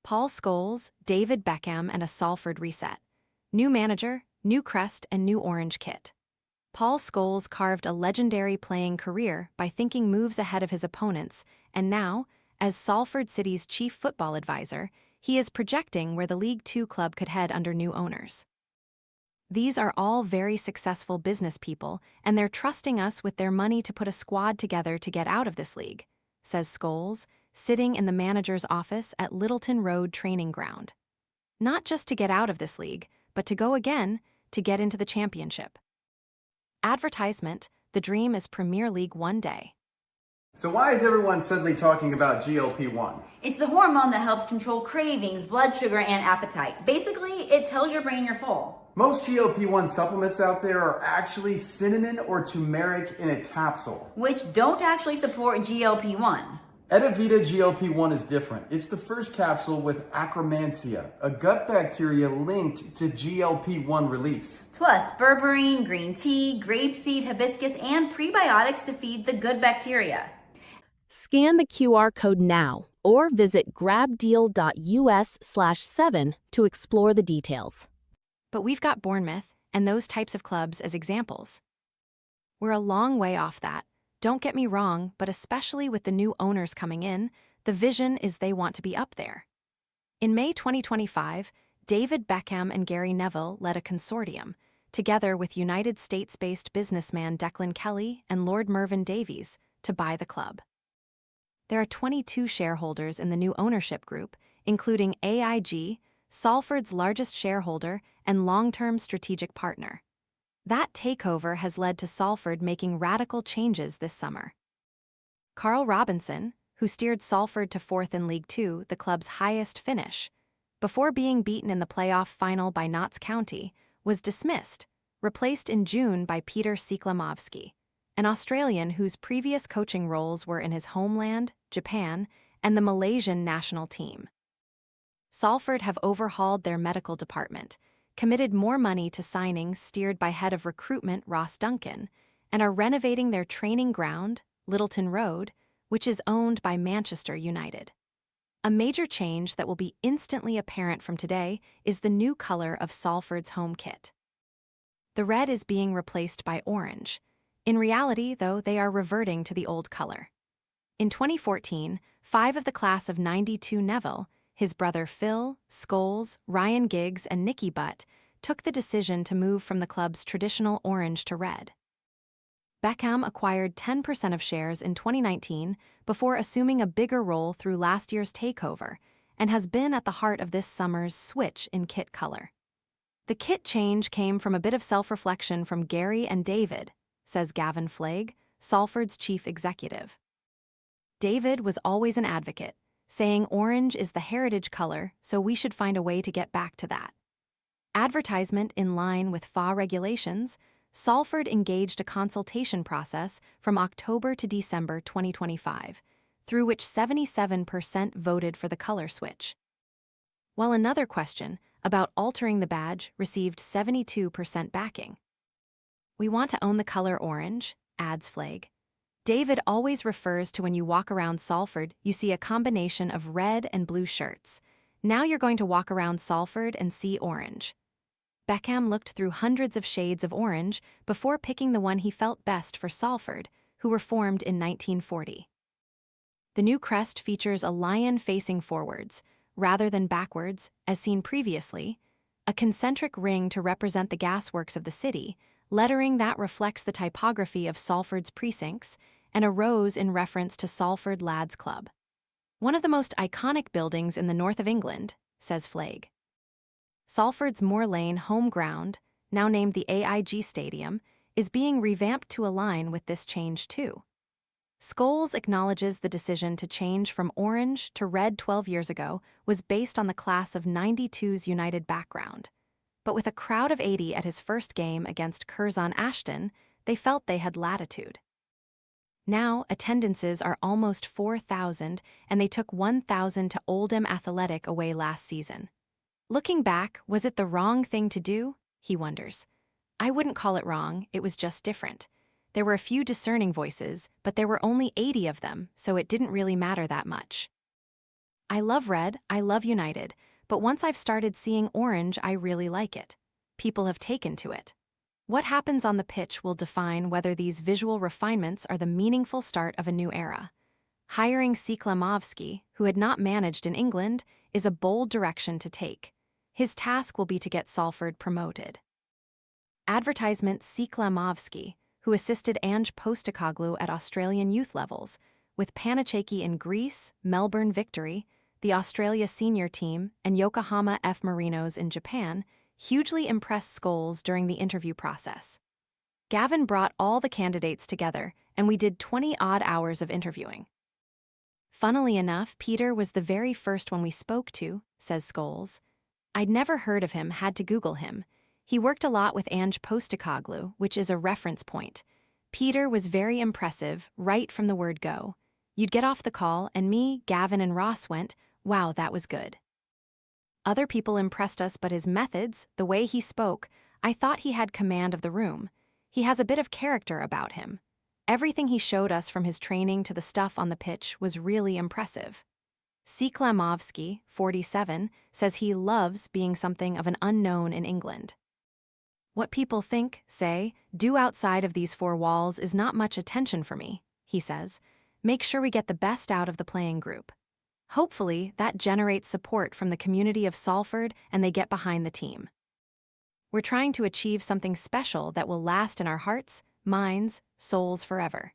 Paul Scholes, David Beckham, and a Salford reset. New manager, new crest, and new orange kit. Paul Scholes carved a legendary playing career by thinking moves ahead of his opponents, and now, as Salford City's chief football advisor, he is projecting where the League Two club could head under new owners. These are all very successful business people, and they're trusting us with their money to put a squad together to get out of this league, says Scholes, sitting in the manager's office at Littleton Road training ground. Not just to get out of this league, but to go again, to get into the championship. Advertisement, the dream is Premier League one day. So why is everyone suddenly talking about GLP-1? It's the hormone that helps control cravings, blood sugar, and appetite. Basically, it tells your brain you're full. Most GLP-1 supplements out there are actually cinnamon or turmeric in a capsule, Which don't actually support GLP-1. Edavita GLP-1 is different. It's the first capsule with Akkermansia, a gut bacteria linked to GLP-1 release. Plus berberine, green tea, grapeseed, hibiscus, and prebiotics to feed the good bacteria. Scan the QR code now or visit grabdeal.us/7 to explore the details. But we've got Bournemouth and those types of clubs as examples. We're a long way off that. Don't get me wrong, but especially with the new owners coming in, the vision is they want to be up there. In May 2025, David Beckham and Gary Neville led a consortium, together with United States-based businessman Declan Kelly and Lord Mervyn Davies, to buy the club. There are 22 shareholders in the new ownership group, including AIG, Salford's largest shareholder and long-term strategic partner. That takeover has led to Salford making radical changes this summer. Carl Robinson, who steered Salford to fourth in League Two, the club's highest finish, before being beaten in the playoff final by Notts County, was dismissed, replaced in June by Peter Siklamovsky, an Australian whose previous coaching roles were in his homeland, Japan, and the Malaysian national team. Salford have overhauled their medical department, committed more money to signings steered by head of recruitment Ross Duncan, and are renovating their training ground, Littleton Road, which is owned by Manchester United. A major change that will be instantly apparent from today is the new color of Salford's home kit. The red is being replaced by orange. In reality, though, they are reverting to the old color. In 2014, 5 of the class of '92 Neville, his brother Phil, Scholes, Ryan Giggs, and Nicky Butt, took the decision to move from the club's traditional orange to red. Beckham acquired 10% of shares in 2019 before assuming a bigger role through last year's takeover, and has been at the heart of this summer's switch in kit color. The kit change came from a bit of self-reflection from Gary and David, says Gavin Flagg, Salford's chief executive. David was always an advocate, saying orange is the heritage color, so we should find a way to get back to that. Advertisement in line with FA regulations, Salford engaged a consultation process from October to December 2025, through which 77% voted for the color switch. While another question about altering the badge received 72% backing. We want to own the color orange, adds Flagg. David always refers to when you walk around Salford, you see a combination of red and blue shirts. Now you're going to walk around Salford and see orange. Beckham looked through hundreds of shades of orange before picking the one he felt best for Salford, who were formed in 1940. The new crest features a lion facing forwards, rather than backwards, as seen previously, a concentric ring to represent the gasworks of the city, lettering that reflects the typography of Salford's precincts, and a rose in reference to Salford Lads Club. One of the most iconic buildings in the north of England, says Flagg. Salford's Moor Lane home ground, now named the AIG Stadium, is being revamped to align with this change too. Scholes acknowledges the decision to change from orange to red 12 years ago was based on the class of '92's United background. But with a crowd of 80 at his first game against Curzon Ashton, they felt they had latitude. Now, attendances are almost 4,000, and they took 1,000 to Oldham Athletic away last season. Looking back, was it the wrong thing to do? He wonders. I wouldn't call it wrong, it was just different. There were a few discerning voices, but there were only 80 of them, so it didn't really matter that much. I love red, I love United, but once I've started seeing orange, I really like it. People have taken to it. What happens on the pitch will define whether these visual refinements are the meaningful start of a new era. Hiring Siklemovsky, who had not managed in England, is a bold direction to take. His task will be to get Salford promoted. Advertisement Siklemovsky, who assisted Ange Postecoglou at Australian youth levels, with Panicheki in Greece, Melbourne Victory, the Australia senior team, and Yokohama F. Marinos in Japan, hugely impressed Scholes during the interview process. Gavin brought all the candidates together, and we did 20-odd hours of interviewing. Funnily enough, Peter was the very first one we spoke to, says Scholes. I'd never heard of him, had to Google him. He worked a lot with Ange Postecoglou, which is a reference point. Peter was very impressive, right from the word go. You'd get off the call, and me, Gavin, and Ross went, wow, that was good. Other people impressed us, but his methods, the way he spoke, I thought he had command of the room. He has a bit of character about him. Everything he showed us from his training to the stuff on the pitch was really impressive. Siklemovsky, 47, says he loves being something of an unknown in England. What people think, say, do outside of these four walls is not much attention for me, he says. Make sure we get the best out of the playing group. Hopefully, that generates support from the community of Salford and they get behind the team. We're trying to achieve something special that will last in our hearts, minds, souls forever.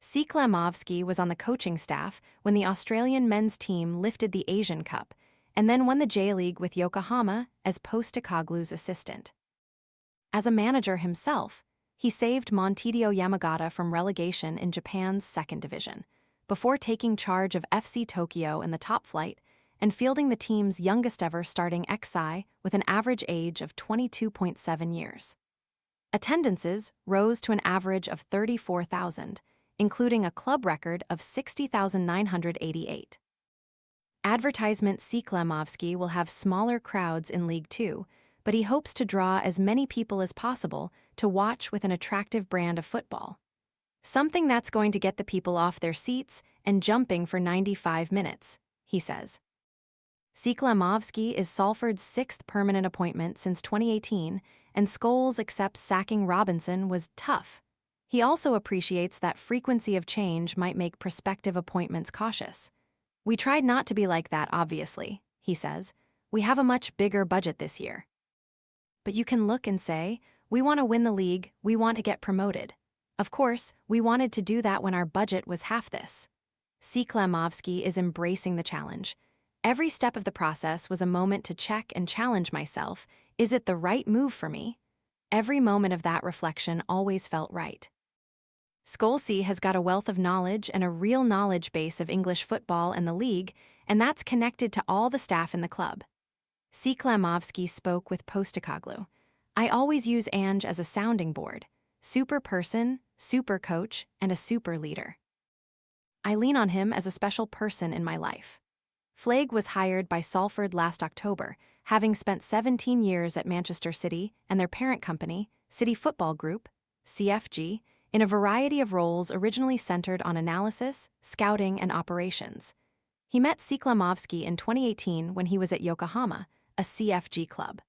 Siklemovsky was on the coaching staff when the Australian men's team lifted the Asian Cup and then won the J-League with Yokohama as Postecoglou's assistant. As a manager himself, he saved Montedio Yamagata from relegation in Japan's second division, before taking charge of FC Tokyo in the top flight and fielding the team's youngest ever starting XI with an average age of 22.7 years. Attendances rose to an average of 34,000, including a club record of 60,988. Advertisement Siklemovsky will have smaller crowds in League Two, but he hopes to draw as many people as possible to watch with an attractive brand of football. Something that's going to get the people off their seats and jumping for 95 minutes, he says. Siklemovsky is Salford's sixth permanent appointment since 2018, and Scholes accepts sacking Robinson was tough. He also appreciates that frequency of change might make prospective appointments cautious. We tried not to be like that, obviously, he says. We have a much bigger budget this year. But you can look and say, we want to win the league, we want to get promoted. Of course, we wanted to do that when our budget was half this. Siklemovsky is embracing the challenge. Every step of the process was a moment to check and challenge myself. Is it the right move for me? Every moment of that reflection always felt right. Scholes has got a wealth of knowledge and a real knowledge base of English football and the league, and that's connected to all the staff in the club. Siklemovsky spoke with Postecoglou. I always use Ange as a sounding board. Super person, super coach, and a super leader. I lean on him as a special person in my life. Flagg was hired by Salford last October, having spent 17 years at Manchester City and their parent company, City Football Group, CFG, in a variety of roles originally centered on analysis, scouting, and operations. He met Siklemovsky in 2018 when he was at Yokohama, a CFG club.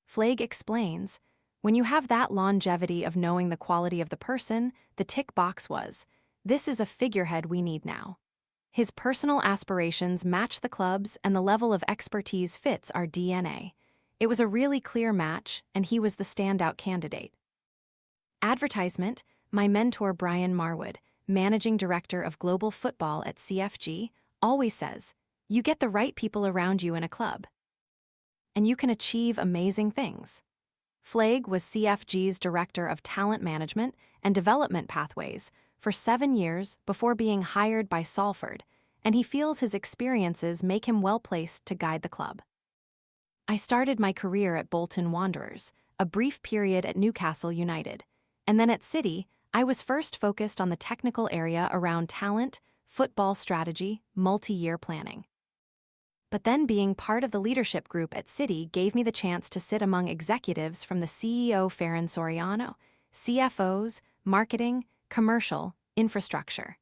Flagg explains, when you have that longevity of knowing the quality of the person, the tick box was, this is a figurehead we need now. His personal aspirations match the club's and the level of expertise fits our DNA. It was a really clear match, and he was the standout candidate. Advertisement, my mentor Brian Marwood, managing director of global football at CFG, always says, you get the right people around you in a club, and you can achieve amazing things. Flagg was CFG's Director of Talent Management and Development Pathways for 7 years before being hired by Salford, and he feels his experiences make him well-placed to guide the club. I started my career at Bolton Wanderers, a brief period at Newcastle United, and then at City, I was first focused on the technical area around talent, football strategy, multi-year planning. But then being part of the leadership group at City gave me the chance to sit among executives from the CEO Ferran Soriano, CFOs, marketing, commercial, infrastructure.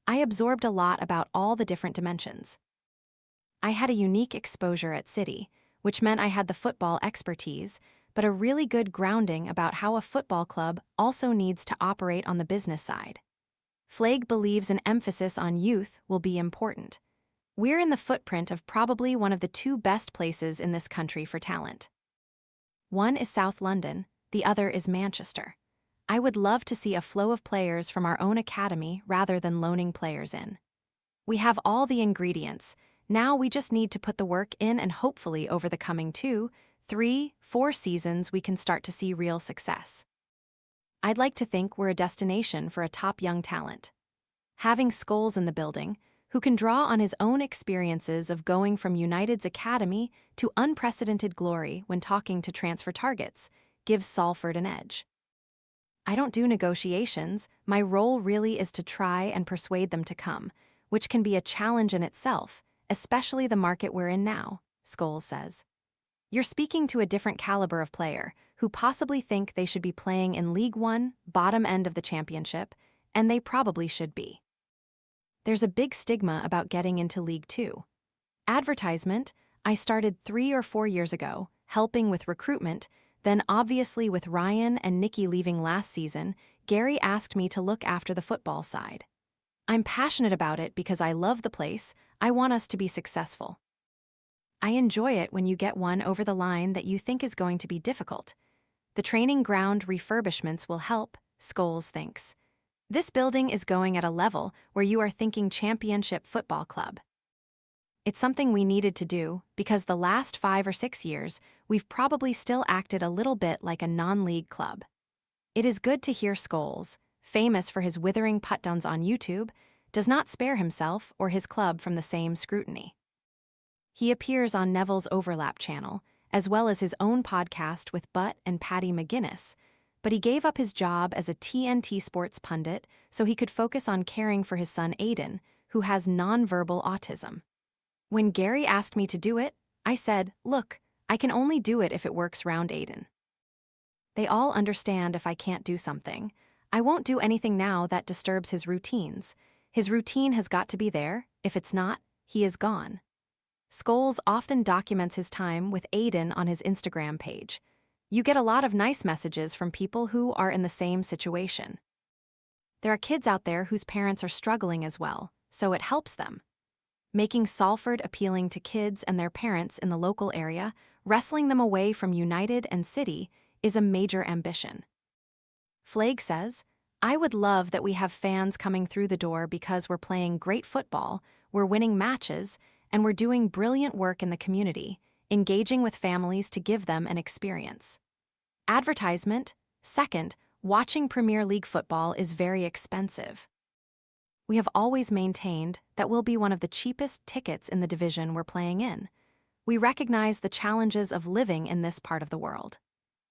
I absorbed a lot about all the different dimensions. I had a unique exposure at City, which meant I had the football expertise, but a really good grounding about how a football club also needs to operate on the business side. Flagg believes an emphasis on youth will be important. We're in the footprint of probably one of the two best places in this country for talent. One is South London, the other is Manchester. I would love to see a flow of players from our own academy rather than loaning players in. We have all the ingredients. Now we just need to put the work in, and hopefully over the coming 2, 3, 4 seasons we can start to see real success. I'd like to think we're a destination for a top young talent. Having Scholes in the building, who can draw on his own experiences of going from United's academy to unprecedented glory when talking to transfer targets, gives Salford an edge. I don't do negotiations. My role really is to try and persuade them to come, which can be a challenge in itself, especially the market we're in now, Scholes says. You're speaking to a different caliber of player who possibly think they should be playing in League One, bottom end of the championship, and they probably should be. There's a big stigma about getting into League Two. Advertisement, I started 3 or 4 years ago, helping with recruitment. Then obviously with Ryan and Nikki leaving last season, Gary asked me to look after the football side. I'm passionate about it because I love the place. I want us to be successful. I enjoy it when you get one over the line that you think is going to be difficult. The training ground refurbishments will help, Scholes thinks. This building is going at a level where you are thinking championship football club. It's something we needed to do because the last 5 or 6 years, we've probably still acted a little bit like a non-league club. It is good to hear Scholes, famous for his withering put-downs on YouTube, does not spare himself or his club from the same scrutiny. He appears on Neville's Overlap channel, as well as his own podcast with Butt and Patty McGuinness, but he gave up his job as a TNT sports pundit so he could focus on caring for his son Aiden, who has nonverbal autism. When Gary asked me to do it, I said, look, I can only do it if it works round Aiden. They all understand if I can't do something. I won't do anything now that disturbs his routines. His routine has got to be there. If it's not, he is gone. Scholes often documents his time with Aiden on his Instagram page. You get a lot of nice messages from people who are in the same situation. There are kids out there whose parents are struggling as well, so it helps them. Making Salford appealing to kids and their parents in the local area, wrestling them away from United and City, is a major ambition. Flagg says, I would love that we have fans coming through the door because we're playing great football, we're winning matches, and we're doing brilliant work in the community, engaging with families to give them an experience. Advertisement, second, watching Premier League football is very expensive. We have always maintained that we'll be one of the cheapest tickets in the division we're playing in. We recognize the challenges of living in this part of the world.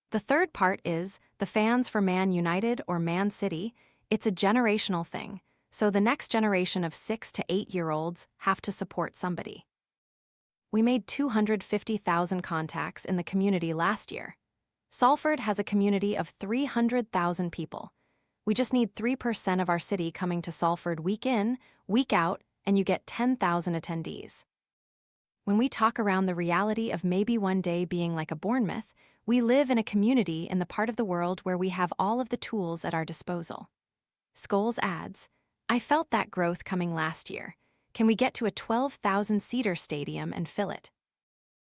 The third part is the fans for Man United or Man City. It's a generational thing, so the next generation of 6 to 8-year-olds have to support somebody. We made 250,000 contacts in the community last year. Salford has a community of 300,000 people. We just need 3% of our city coming to Salford week in, week out, and you get 10,000 attendees. When we talk around the reality of maybe one day being like a Bournemouth, we live in a community in the part of the world where we have all of the tools at our disposal. Scholes adds, I felt that growth coming last year. Can we get to a 12,000-seater stadium and fill it?